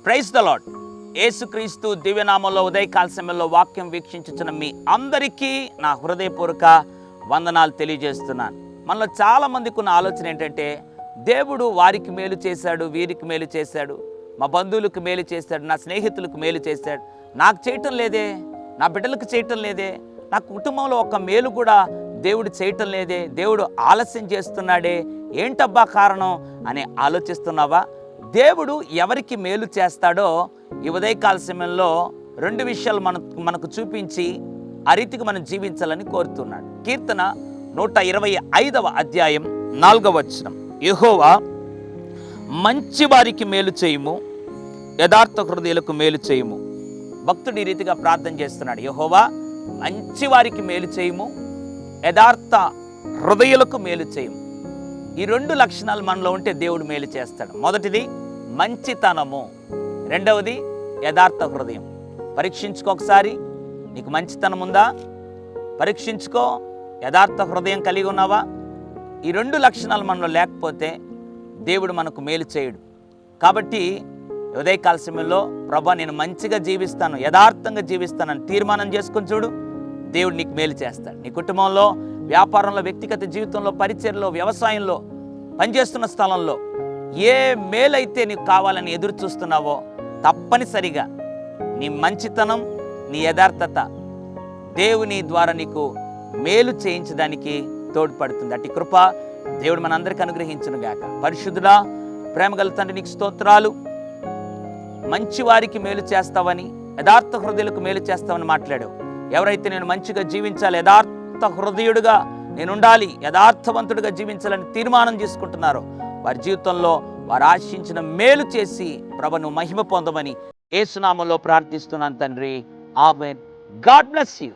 Praise the lord. యేసుక్రీస్తు దివ్యనామంలో ఉదయకాల సమయంలో వాక్యం వీక్షించుచున్న మీ అందరికీ నా హృదయపూర్వక వందనాలు తెలియజేస్తున్నాను. మనలో చాలామందికి ఉన్న ఆలోచన ఏంటంటే, దేవుడు వారికి మేలు చేశాడు, వీరికి మేలు చేశాడు, మా బంధువులకు మేలు చేశాడు, నా స్నేహితులకు మేలు చేశాడు, నాకు చేయటం లేదే, నా బిడ్డలకు చేయటం లేదే, నా కుటుంబంలో ఒక మేలు కూడా దేవుడు చేయటం లేదే, దేవుడు ఆలస్యం చేస్తున్నాడే, ఏంటబ్బా కారణం అని ఆలోచిస్తున్నావా? దేవుడు ఎవరికి మేలు చేస్తాడో ఈ ఉదయకాల సమయంలో రెండు విషయాలు మనకు చూపించి ఆ రీతికి మనం జీవించాలని కోరుతున్నాడు. కీర్తన 125వ అధ్యాయం 4వ వచనం, యెహోవా మంచి వారికి మేలు చేయుము, యథార్థ హృదయులకు మేలు చేయుము. భక్తుడు ఈ రీతిగా ప్రార్థన చేస్తున్నాడు, యెహోవా మంచి వారికి మేలు చేయుము, యథార్థ హృదయులకు మేలు చేయుము. ఈ రెండు లక్షణాలు మనలో ఉంటే దేవుడు మేలు చేస్తాడు. మొదటిది మంచితనము, రెండవది యథార్థ హృదయం. పరీక్షించుకో ఒకసారి, నీకు మంచితనం ఉందా? పరీక్షించుకో, యథార్థ హృదయం కలిగి ఉన్నావా? ఈ రెండు లక్షణాలు మనలో లేకపోతే దేవుడు మనకు మేలు చేయడు. కాబట్టి ఉదయకాల సమయంలో ప్రభా నేను మంచిగా జీవిస్తాను, యథార్థంగా జీవిస్తానని తీర్మానం చేసుకొని చూడు, దేవుడు నీకు మేలు చేస్తాడు. నీ కుటుంబంలో, వ్యాపారంలో, వ్యక్తిగత జీవితంలో, పరిచర్లో, వ్యవసాయంలో, పనిచేస్తున్న స్థలంలో ఏ మేలైతే నీకు కావాలని ఎదురు చూస్తున్నావో తప్పనిసరిగా నీ మంచితనం, నీ యథార్థత దేవుని ద్వారా నీకు మేలు చేయించడానికి తోడ్పడుతుంది. అట్టి కృప దేవుడు మనందరికీ అనుగ్రహించును గాక. పరిశుద్ధుడా, ప్రేమగల తండ్రి, నీకు స్తోత్రాలు. మంచి వారికి మేలు చేస్తావని, యథార్థ హృదయులకు మేలు చేస్తావని మాట్లాడావు. ఎవరైతే నేను మంచిగా జీవించాలి, యథార్థ హృదయుడుగా నేను ఉండాలి, యథార్థవంతుడిగా జీవించాలని తీర్మానం చేసుకుంటున్నారో వారి జీవితంలో వారు ఆశించిన మేలు చేసి ప్రభువును మహిమ పొందమని యేసు నామములో ప్రార్థిస్తున్నాను తండ్రి. ఆమేన్. God bless you.